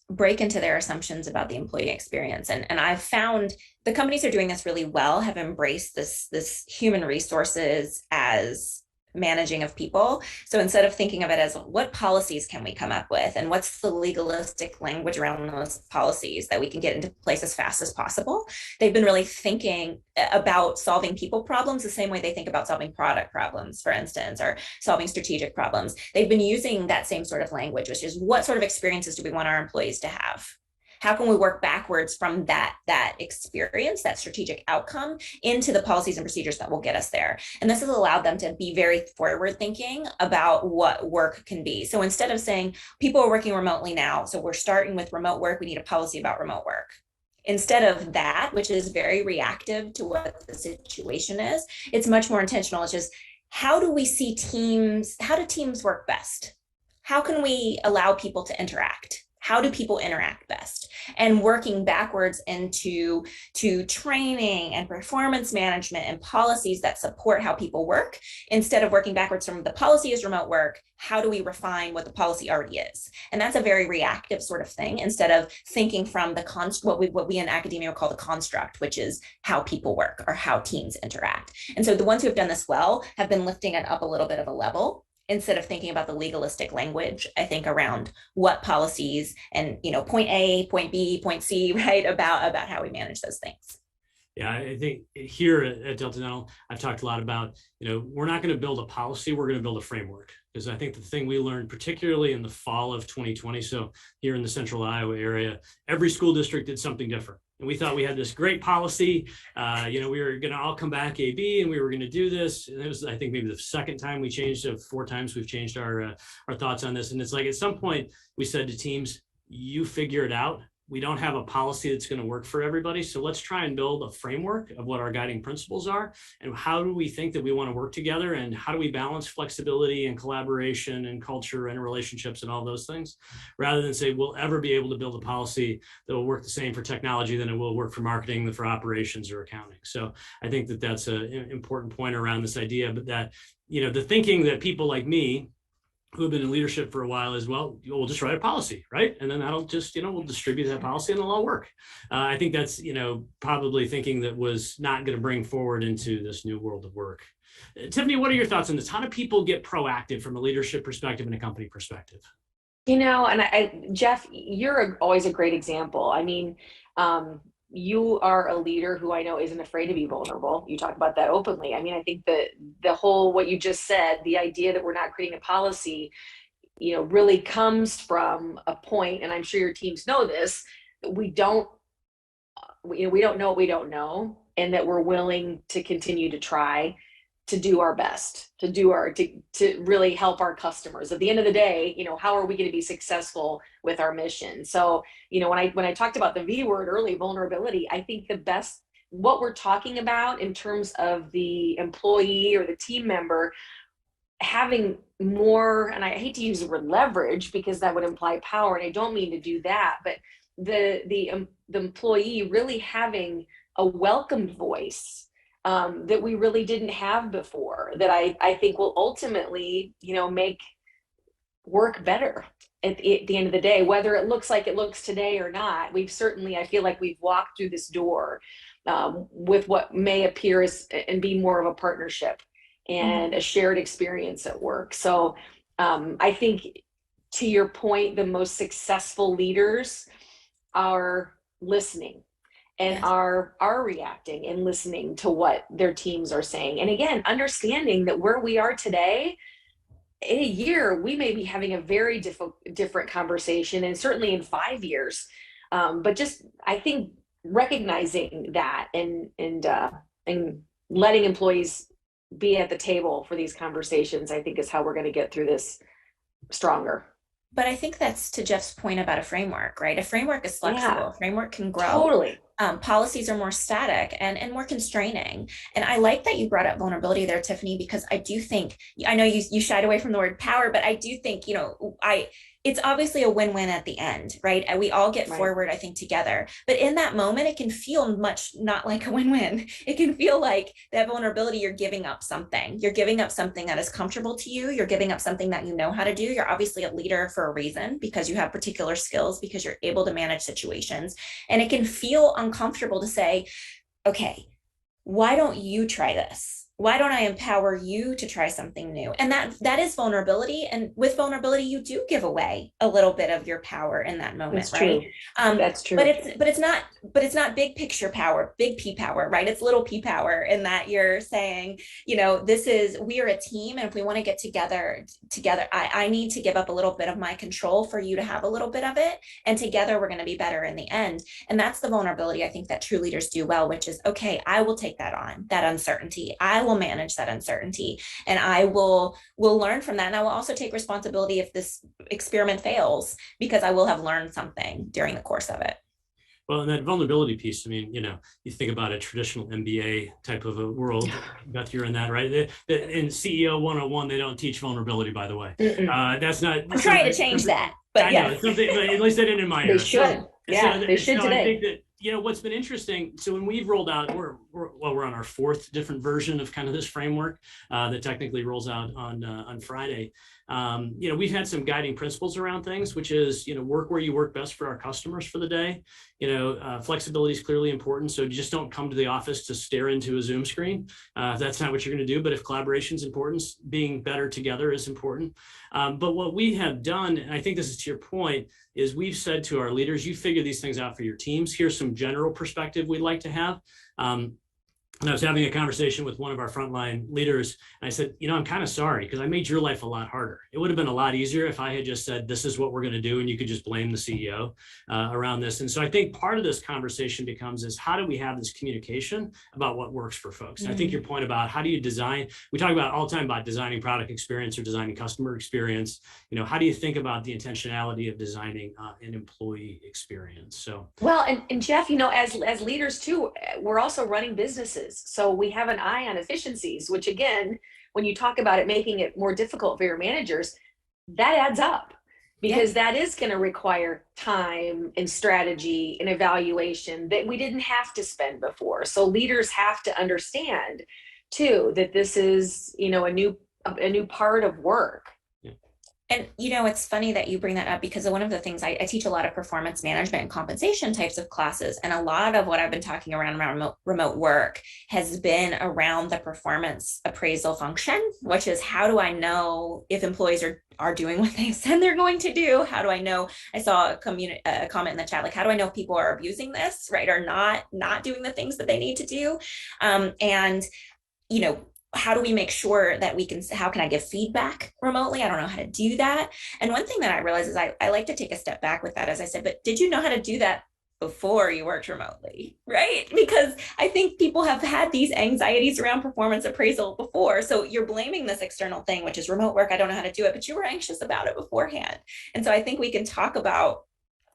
break into their assumptions about the employee experience. And I've found the companies who are doing this really well have embraced this human resources as managing of people. So instead of thinking of it as what policies can we come up with and what's the legalistic language around those policies that we can get into place as fast as possible, they've been really thinking about solving people problems the same way they think about solving product problems, for instance, or solving strategic problems. They've been using that same sort of language, which is what sort of experiences do we want our employees to have? How can we work backwards from that experience, that strategic outcome, into the policies and procedures that will get us there? And this has allowed them to be very forward thinking about what work can be. So instead of saying people are working remotely now, so we're starting with remote work, we need a policy about remote work. Instead of that, which is very reactive to what the situation is, it's much more intentional. It's just, how do we see teams, how do teams work best? How can we allow people to interact? How do people interact best? And working backwards into training and performance management and policies that support how people work, instead of working backwards from the policy is remote work, how do we refine what the policy already is? And that's a very reactive sort of thing, instead of thinking from the what we in academia would call the construct, which is how people work or how teams interact. And so the ones who have done this well have been lifting it up a little bit of a level, instead of thinking about the legalistic language, I think, around what policies and, point A, point B, point C, right, about how we manage those things. Yeah, I think here at Delta Dental, I've talked a lot about, we're not going to build a policy, we're going to build a framework. Because I think the thing we learned, particularly in the fall of 2020, so here in the central Iowa area, every school district did something different. And we thought we had this great policy. We were going to all come back AB, and we were going to do this. And it was, I think, maybe the second time we changed it. 4 times we've changed our thoughts on this. And it's like, at some point we said to teams, you figure it out. We don't have a policy that's going to work for everybody. So let's try and build a framework of what our guiding principles are, and how do we think that we want to work together, and how do we balance flexibility and collaboration and culture and relationships and all those things, rather than say we'll ever be able to build a policy that will work the same for technology than it will work for marketing, than for operations or accounting. So I think that that's an important point around this idea, but that, the thinking that people like me who have been in leadership for a while is, well, we'll just write a policy, right? And then that'll just, we'll distribute that policy and it'll all work. I think that's, probably thinking that was not going to bring forward into this new world of work. Tiffany, what are your thoughts on this? How do people get proactive from a leadership perspective and a company perspective? And Jeff, you're always a great example. I mean, you are a leader who I know isn't afraid to be vulnerable. You talk about that openly. I mean, I think that the whole, what you just said, the idea that we're not creating a policy, really comes from a point, and I'm sure your teams know this, that we don't know what we don't know, and that we're willing to continue to try to do our best, to really help our customers. At the end of the day, how are we going to be successful with our mission? So, when I talked about the V word early, vulnerability, I think what we're talking about in terms of the employee or the team member having more, and I hate to use the word leverage because that would imply power, and I don't mean to do that, but the employee really having a welcomed voice that we really didn't have before, that I think will ultimately, make work better at the end of the day, whether it looks like it looks today or not. I feel like we've walked through this door with what may appear as and be more of a partnership and a shared experience at work. So I think, to your point, the most successful leaders are listening and are reacting and listening to what their teams are saying. And again, understanding that where we are today, in a year, we may be having a very different conversation, and certainly in 5 years. But just, I think, recognizing that and letting employees be at the table for these conversations, I think, is how we're going to get through this stronger. But I think that's to Jeff's point about a framework, right? A framework is flexible. Yeah, A framework can grow. totally. Policies are more static and more constraining. And I like that you brought up vulnerability there, Tiffany, because I do think, I know you shied away from the word power, but I do think, it's obviously a win-win at the end, right? And we all get forward, I think, together. But in that moment, it can feel much not like a win-win. It can feel like that vulnerability, you're giving up something. You're giving up something that is comfortable to you. You're giving up something that you know how to do. You're obviously a leader for a reason, because you have particular skills, because you're able to manage situations. And it can feel uncomfortable to say, okay, why don't you try this? why don't I empower you to try something new? And that is vulnerability. And with vulnerability, you do give away a little bit of your power in that moment, That's right? true. That's true. But it's not big picture power, big P power, right? It's little P power in that you're saying, we are a team. And if we want to get together, I need to give up a little bit of my control for you to have a little bit of it. And together we're going to be better in the end. And that's the vulnerability I think that true leaders do well, which is, okay, I will take that on, that uncertainty. I will manage that uncertainty, and I will learn from that. And I will also take responsibility if this experiment fails, because I will have learned something during the course of it. Well, and that vulnerability piece, I mean, you think about a traditional MBA type of a world. Beth, you're in that, right? In CEO 101, they don't teach vulnerability, by the way. That's not. I'm trying to change that, but I know, but at least they didn't in my era. They should. They should today. I think that, what's been interesting, so when we've rolled out, we're on our 4th different version of kind of this framework that technically rolls out on Friday. We've had some guiding principles around things, which is, work where you work best for our customers for the day. Flexibility is clearly important. So you just don't come to the office to stare into a Zoom screen. That's not what you're going to do. But if collaboration is important, being better together is important. But what we have done, and I think this is to your point, is we've said to our leaders, you figure these things out for your teams. Here's some general perspective we'd like to have. And I was having a conversation with one of our frontline leaders, and I said, I'm kind of sorry because I made your life a lot harder. It would have been a lot easier if I had just said, this is what we're going to do, and you could just blame the CEO around this. And so I think part of this conversation becomes is how do we have this communication about what works for folks? And I think your point about how do you design, we talk about all the time about designing product experience or designing customer experience. How do you think about the intentionality of designing an employee experience? So well, and Jeff, as leaders too, we're also running businesses. So we have an eye on efficiencies, which again, when you talk about it, making it more difficult for your managers, that adds up because that is going to require time and strategy and evaluation that we didn't have to spend before. So leaders have to understand too, that this is, a new part of work. And, it's funny that you bring that up because one of the things I teach a lot of performance management and compensation types of classes. And a lot of what I've been talking around remote work has been around the performance appraisal function, which is how do I know if employees are doing what they said they're going to do? How do I know? I saw a comment in the chat, like, how do I know if people are abusing this, right? Or not doing the things that they need to do? How do we make sure that how can I give feedback remotely? I don't know how to do that. And one thing that I realized is I like to take a step back with that, as I said, but did you know how to do that before you worked remotely, right? Because I think people have had these anxieties around performance appraisal before. So you're blaming this external thing, which is remote work. I don't know how to do it, but you were anxious about it beforehand. And so I think we can talk about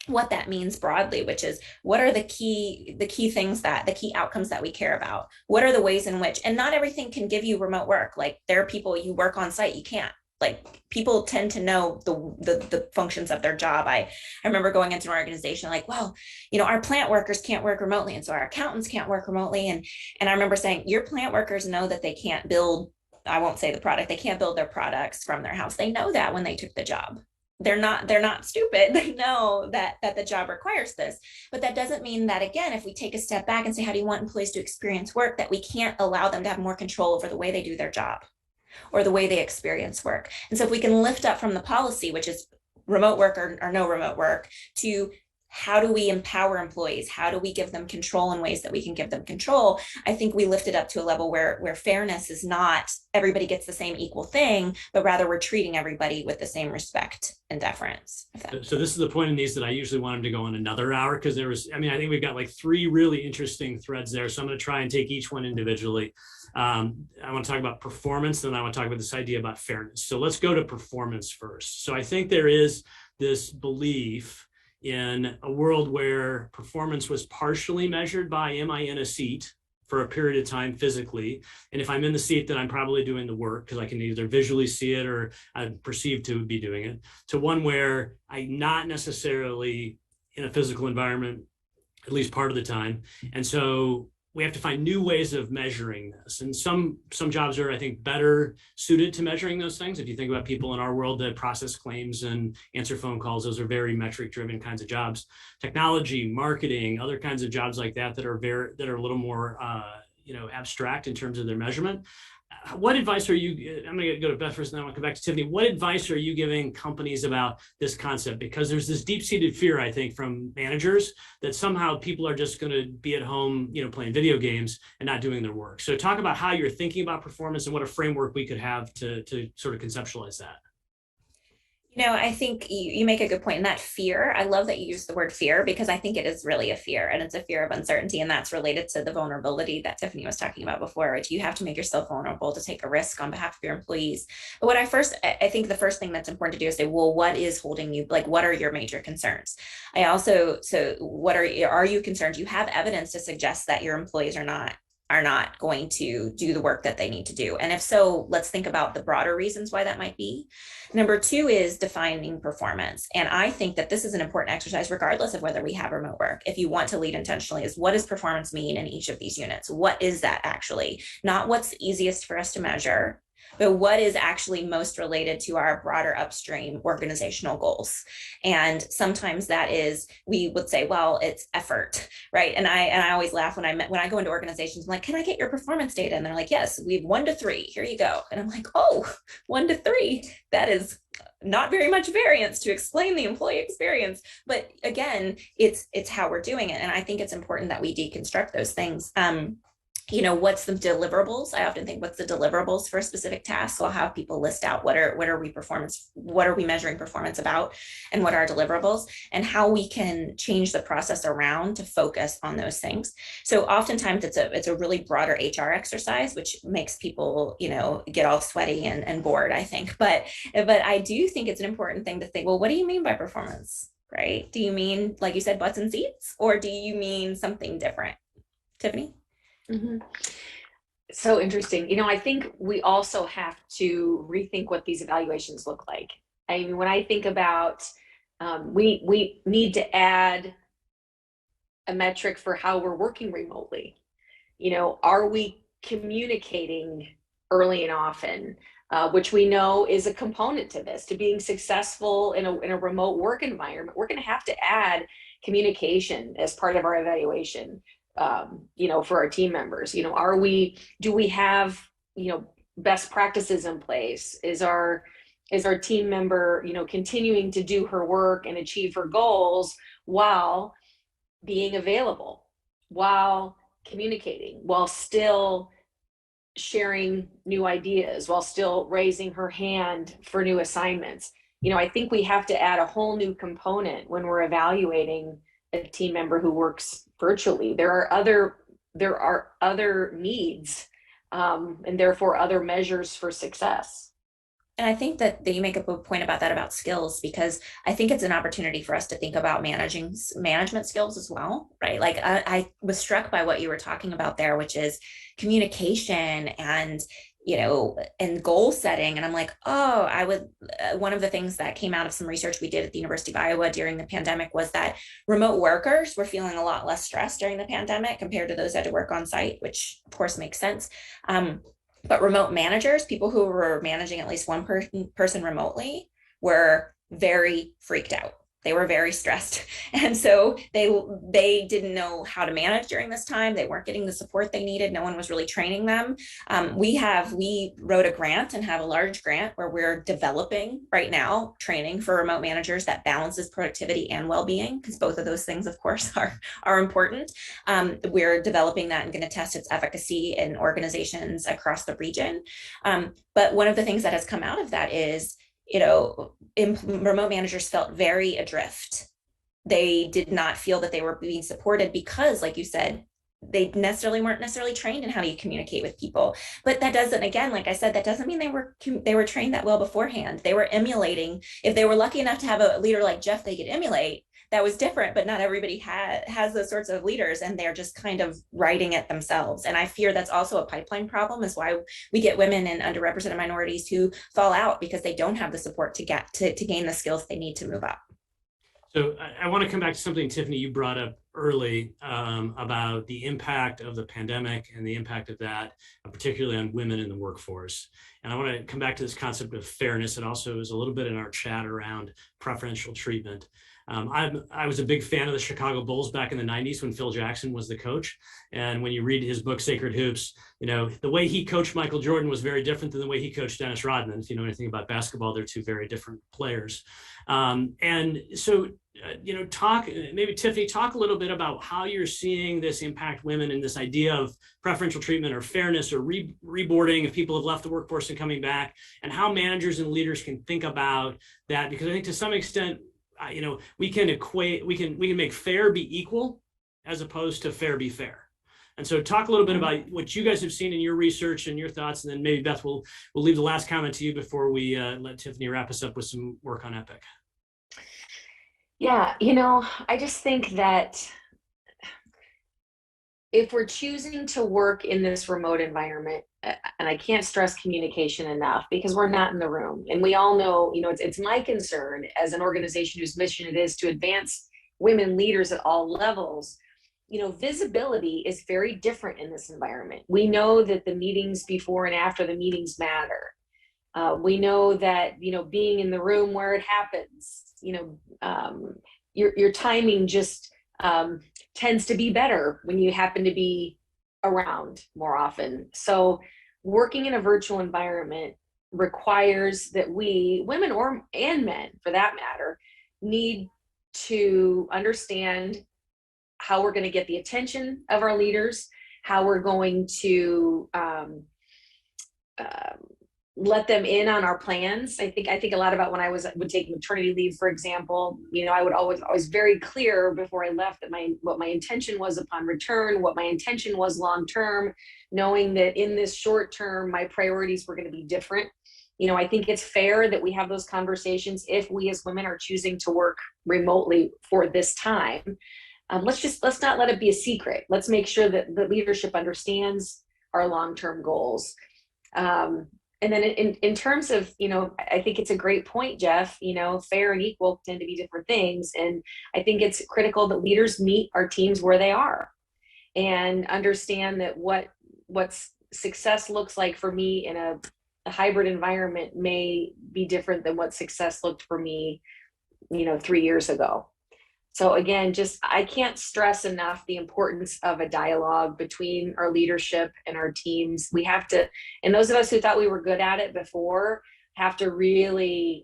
what that means broadly, which is what are the key things the key outcomes that we care about? What are the ways in which, and not everything can give you remote work. Like there are people you work on site, you can't. Like people tend to know the functions of their job. I remember going into an organization like, well, our plant workers can't work remotely. And so our accountants can't work remotely. And I remember saying, your plant workers know that they can't build, I won't say the product, they can't build their products from their house. They know that when they took the job. They're not stupid. They know that the job requires this, but that doesn't mean that, again, if we take a step back and say, how do you want employees to experience work, that we can't allow them to have more control over the way they do their job or the way they experience work. And so if we can lift up from the policy, which is remote work or no remote work, to how do we empower employees? How do we give them control in ways that we can give them control? I think we lift it up to a level where fairness is not everybody gets the same equal thing, but rather we're treating everybody with the same respect and deference. So this is the point in these that I usually want them to go on another hour because I think we've got like 3 really interesting threads there. So I'm going to try and take each one individually. I want to talk about performance, then I want to talk about this idea about fairness. So let's go to performance first. So I think there is this belief in a world where performance was partially measured by, am I in a seat for a period of time physically? And if I'm in the seat, then I'm probably doing the work because I can either visually see it or I'm perceived to be doing it, to one where I'm not necessarily in a physical environment, at least part of the time. And so we have to find new ways of measuring this. And some jobs are, I think, better suited to measuring those things. If you think about people in our world that process claims and answer phone calls, those are very metric-driven kinds of jobs. Technology, marketing, other kinds of jobs like that that are a little more abstract in terms of their measurement. What advice are you, I'm going to go to Beth first and then I'll come back to Tiffany. What advice are you giving companies about this concept? Because there's this deep-seated fear, I think, from managers that somehow people are just going to be at home, playing video games and not doing their work. So talk about how you're thinking about performance and what a framework we could have to sort of conceptualize that. I think you make a good point in that fear. I love that you use the word fear because I think it is really a fear, and it's a fear of uncertainty. And that's related to the vulnerability that Tiffany was talking about before, which you have to make yourself vulnerable to take a risk on behalf of your employees. But I think the first thing that's important to do is say, well, what is holding you? Like, what are your major concerns? What are you concerned? You have evidence to suggest that your employees are not going to do the work that they need to do. And if so, let's think about the broader reasons why that might be. Number two is defining performance. And I think that this is an important exercise, regardless of whether we have remote work. If you want to lead intentionally, is what does performance mean in each of these units? What is that actually? Not what's easiest for us to measure, but what is actually most related to our broader upstream organizational goals. And sometimes that is, we would say, well, it's effort, right? And I always laugh when I go into organizations, I'm like, can I get your performance data? And they're like, yes, we have 1 to 3, here you go. And I'm like, oh, 1 to 3, that is not very much variance to explain the employee experience. But again, it's how we're doing it. And I think it's important that we deconstruct those things. What's the deliverables? I often think, what's the deliverables for a specific task? So I'll have people list out what are we measuring performance about, and what are deliverables, and how we can change the process around to focus on those things. So oftentimes it's a really broader HR exercise, which makes people, get all sweaty and bored, I think. But I do think it's an important thing to think, well, what do you mean by performance, right? Do you mean, like you said, butts and seats, or do you mean something different? Tiffany? Mm-hmm. So interesting. I think we also have to rethink what these evaluations look like. I mean, when I think about, we need to add a metric for how we're working remotely. Are we communicating early and often, which we know is a component to this, to being successful in a remote work environment. We're going to have to add communication as part of our evaluation. For our team members, do we have, best practices in place? Is our team member, continuing to do her work and achieve her goals while being available, while communicating, while still sharing new ideas, while still raising her hand for new assignments? I think we have to add a whole new component when we're evaluating a team member who works virtually. There are other needs, and therefore other measures for success. And I think that you make a good point about that, about skills, because I think it's an opportunity for us to think about management skills as well, right? Like I was struck by what you were talking about there, which is communication and and goal setting. And I'm like, one of the things that came out of some research we did at the University of Iowa during the pandemic was that remote workers were feeling a lot less stressed during the pandemic compared to those that had to work on site, which of course makes sense. But remote managers, people who were managing at least one person remotely, were very freaked out. They were very stressed. And so they didn't know how to manage during this time. They weren't getting the support they needed. No one was really training them. We wrote a grant and have a large grant where we're developing right now training for remote managers that balances productivity and well-being, because both of those things, of course, are important. We're developing that and going to test its efficacy in organizations across the region. But one of the things that has come out of that is, remote managers felt very adrift. They did not feel that they were being supported because, like you said, they weren't necessarily trained in how to communicate with people. But that doesn't, again, like I said, that doesn't mean they were trained that well beforehand. They were emulating. If they were lucky enough to have a leader like Jeff, they could emulate. That was different, but not everybody has those sorts of leaders, and they're just kind of writing it themselves. And I fear that's also a pipeline problem, is why we get women and underrepresented minorities who fall out because they don't have the support to gain the skills they need to move up. So I want to come back to something, Tiffany, you brought up early about the impact of the pandemic and the impact of that, particularly on women in the workforce. And I want to come back to this concept of fairness. It also is a little bit in our chat around preferential treatment. I was a big fan of the Chicago Bulls back in the 90s when Phil Jackson was the coach. And when you read his book, Sacred Hoops, the way he coached Michael Jordan was very different than the way he coached Dennis Rodman. If you know anything about basketball, they're two very different players. And so, maybe Tiffany, talk a little bit about how you're seeing this impact women and this idea of preferential treatment or fairness or reboarding if people have left the workforce and coming back, and how managers and leaders can think about that. Because I think to some extent, we can make fair be equal as opposed to fair be fair. And so talk a little bit about what you guys have seen in your research and your thoughts, and then maybe Beth, we'll leave the last comment to you before we let Tiffany wrap us up with some work on EPIC. Yeah, I just think that if we're choosing to work in this remote environment, and I can't stress communication enough because we're not in the room, and we all know, it's my concern as an organization whose mission it is to advance women leaders at all levels. Visibility is very different in this environment. We know that the meetings before and after the meetings matter. We know that, being in the room where it happens, your timing just tends to be better when you happen to be around more often. So working in a virtual environment requires that we, women and men for that matter, need to understand how we're going to get the attention of our leaders, how we're going to let them in on our plans. I think a lot about when I would take maternity leave, for example. I would always very clear before I left that what my intention was upon return, what my intention was long term, knowing that in this short term my priorities were going to be different. I think it's fair that we have those conversations if we as women are choosing to work remotely for this time. Let's not let it be a secret. Let's make sure that the leadership understands our long-term goals. And then in terms of, I think it's a great point, Jeff, fair and equal tend to be different things. And I think it's critical that leaders meet our teams where they are and understand that what success looks like for me in a hybrid environment may be different than what success looked for me, 3 years ago. So again, I can't stress enough the importance of a dialogue between our leadership and our teams. We have to, and those of us who thought we were good at it before have to really,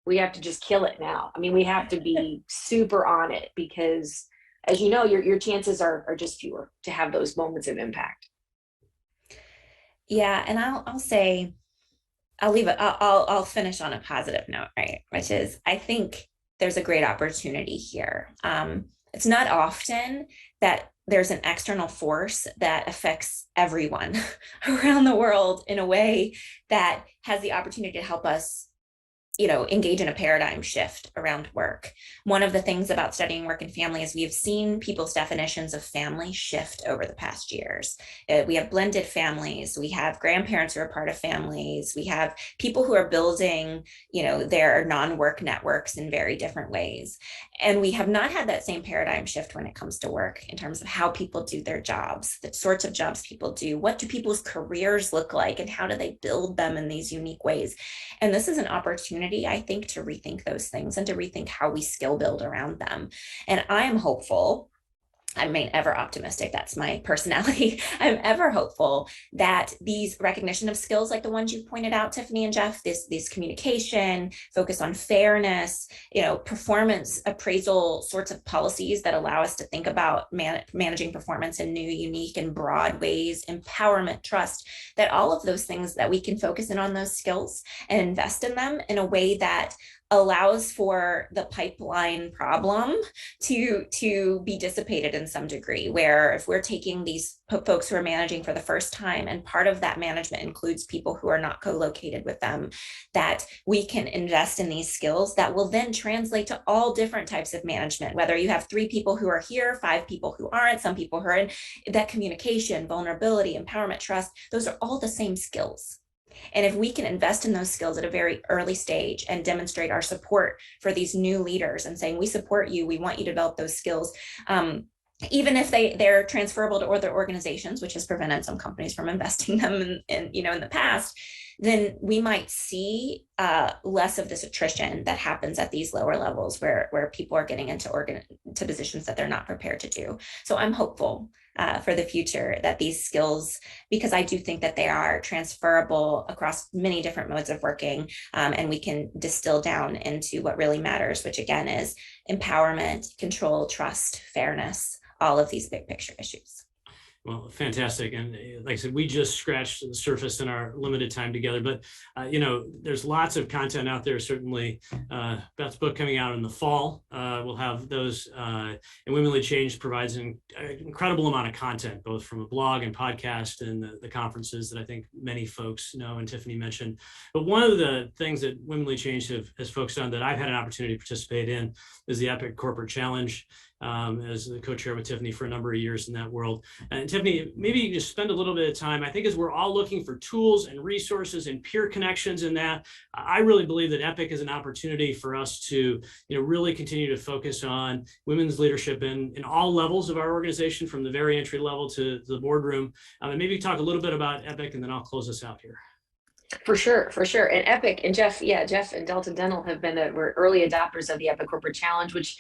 we have to just kill it now. We have to be super on it because, as you know, your chances are just fewer to have those moments of impact. Yeah, and I'll say, I'll finish on a positive note, right? Which is, I think there's a great opportunity here. It's not often that there's an external force that affects everyone around the world in a way that has the opportunity to help us, engage in a paradigm shift around work. One of the things about studying work and family is we have seen people's definitions of family shift over the past years. We have blended families. We have grandparents who are part of families. We have people who are building, their non-work networks in very different ways. And we have not had that same paradigm shift when it comes to work in terms of how people do their jobs, the sorts of jobs people do, what do people's careers look like, and how do they build them in these unique ways. And this is an opportunity, I think, to rethink those things and to rethink how we skill build around them. And I am hopeful, I'm ever optimistic, that's my personality. I'm ever hopeful that these recognition of skills like the ones you pointed out, Tiffany and Jeff, this communication, focus on fairness, performance appraisal sorts of policies that allow us to think about managing performance in new, unique, and broad ways, empowerment, trust, that all of those things that we can focus in on those skills and invest in them in a way that allows for the pipeline problem to be dissipated in some degree, where if we're taking these folks who are managing for the first time, and part of that management includes people who are not co-located with them, that we can invest in these skills that will then translate to all different types of management, whether you have 3 people who are here, 5 people who aren't, some people who are in that communication, vulnerability, empowerment, trust, those are all the same skills. And if we can invest in those skills at a very early stage and demonstrate our support for these new leaders and saying, we support you, we want you to develop those skills, even if they're transferable to other organizations, which has prevented some companies from investing them in the past, then we might see less of this attrition that happens at these lower levels where people are getting into positions that they're not prepared to do. So I'm hopeful for the future that these skills, because I do think that they are transferable across many different modes of working, and we can distill down into what really matters, which again is empowerment, control, trust, fairness, all of these big picture issues. Well, fantastic. And like I said, we just scratched the surface in our limited time together, but there's lots of content out there. Certainly Beth's book coming out in the fall. We'll have those, and Women Lead Change provides an incredible amount of content, both from a blog and podcast and the conferences that I think many folks know and Tiffany mentioned. But one of the things that Women Lead Change has focused on that I've had an opportunity to participate in is the Epic Corporate Challenge. As the co-chair with Tiffany for a number of years in that world. And Tiffany, maybe you can just spend a little bit of time. I think as we're all looking for tools and resources and peer connections in that, I really believe that Epic is an opportunity for us to really continue to focus on women's leadership in all levels of our organization, from the very entry level to the boardroom. And maybe talk a little bit about Epic, and then I'll close us out here. For sure. And Epic and Jeff and Delta Dental have been we're early adopters of the Epic Corporate Challenge, which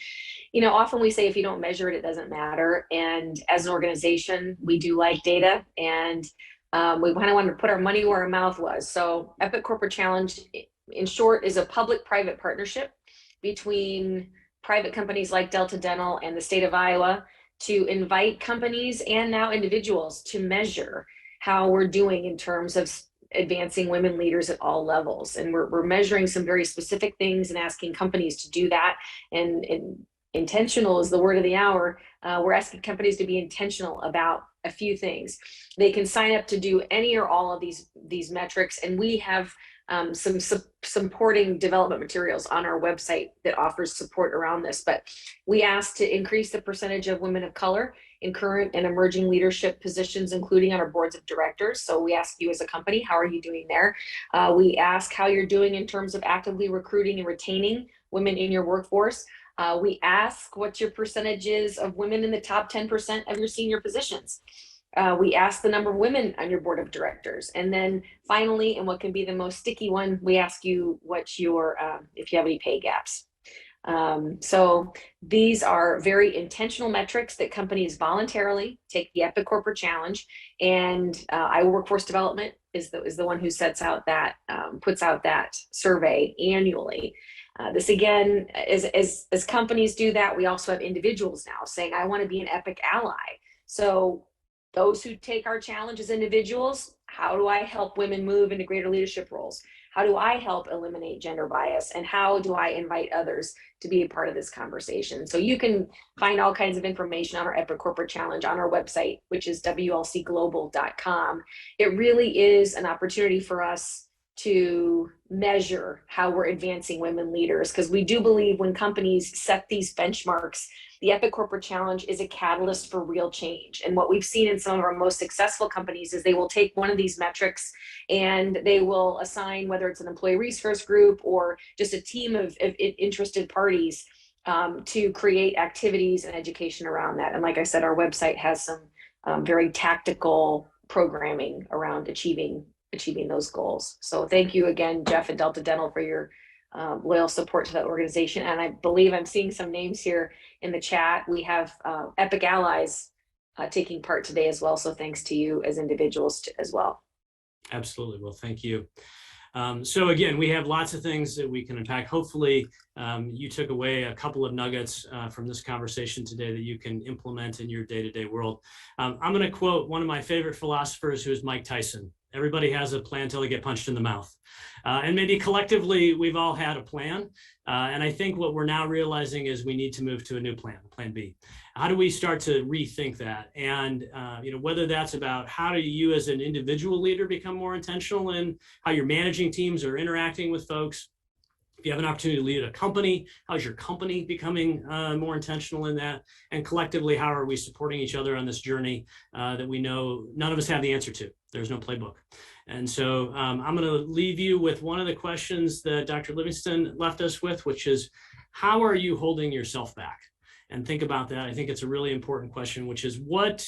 often we say if you don't measure it, it doesn't matter. And as an organization, we do like data, and we kind of wanted to put our money where our mouth was. So Epic Corporate Challenge, in short, is a public-private partnership between private companies like Delta Dental and the state of Iowa to invite companies and now individuals to measure how we're doing in terms of advancing women leaders at all levels. And we're measuring some very specific things and asking companies to do that. And intentional is the word of the hour. We're asking companies to be intentional about a few things. They can sign up to do any or all of these metrics, and we have some supporting development materials on our website that offers support around this. But we ask to increase the percentage of women of color in current and emerging leadership positions, including on our boards of directors. So we ask you as a company, how are you doing there? We ask how you're doing in terms of actively recruiting and retaining women in your workforce. We ask what your percentage is of women in the top 10% of your senior positions. We ask the number of women on your board of directors. And then finally, and what can be the most sticky one, we ask you what your, if you have any pay gaps. So these are very intentional metrics that companies voluntarily take the Epic Corporate Challenge, and Iowa Workforce Development is the one who sets out that, puts out that survey annually. This again, as companies do that, we also have individuals now saying, I want to be an Epic ally. So those who take our challenge as individuals, how do I help women move into greater leadership roles? How do I help eliminate gender bias? And how do I invite others to be a part of this conversation? So you can find all kinds of information on our Epic Corporate Challenge on our website, which is wlcglobal.com. It really is an opportunity for us to measure how we're advancing women leaders, because we do believe when companies set these benchmarks, the Epic Corporate Challenge is a catalyst for real change. And what we've seen in some of our most successful companies is they will take one of these metrics and they will assign, whether it's an employee resource group or just a team of interested parties, to create activities and education around that. And like I said, our website has some very tactical programming around achieving those goals. So thank you again, Jeff and Delta Dental, for your loyal support to that organization. And I believe I'm seeing some names here in the chat. We have Epic Allies taking part today as well. So thanks to you as individuals as well. Absolutely. Well, thank you. So again, we have lots of things that we can unpack. Hopefully you took away a couple of nuggets from this conversation today that you can implement in your day-to-day world. I'm going to quote one of my favorite philosophers, who is Mike Tyson. Everybody has a plan until they get punched in the mouth. And maybe collectively, we've all had a plan. And I think what we're now realizing is we need to move to a new plan, plan B. How do we start to rethink that? And whether that's about how do you as an individual leader become more intentional in how you're managing teams or interacting with folks. If you have an opportunity to lead a company, how's your company becoming more intentional in that? And collectively, how are we supporting each other on this journey that we know none of us have the answer to? There's no playbook. And so I'm going to leave you with one of the questions that Dr. Livingston left us with, which is, how are you holding yourself back? and think about that. I think it's a really important question, which is what,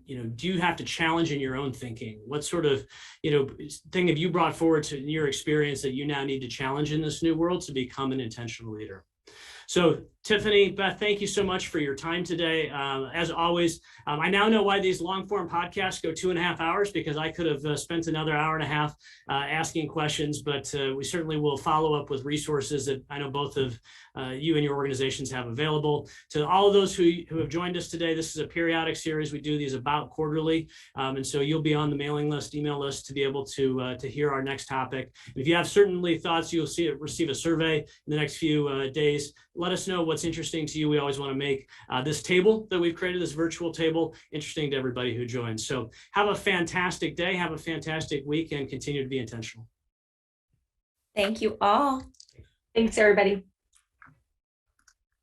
do you have to challenge in your own thinking? What sort of, thing have you brought forward to your experience that you now need to challenge in this new world to become an intentional leader? So Tiffany, Beth, thank you so much for your time today. As always, I now know why these long form podcasts go 2.5 hours, because I could have spent another hour and a half asking questions, but we certainly will follow up with resources that I know both of you and your organizations have available. To all of those who have joined us today, this is a periodic series. We do these about quarterly. And so you'll be on the mailing list, email list to be able to hear our next topic. If you have certainly thoughts, you'll receive a survey in the next few days. Let us know what's interesting to you. We always want to make this table that we've created, this virtual table, interesting to everybody who joins. So have a fantastic day, have a fantastic week, and continue to be intentional. Thank you all. Thanks, everybody.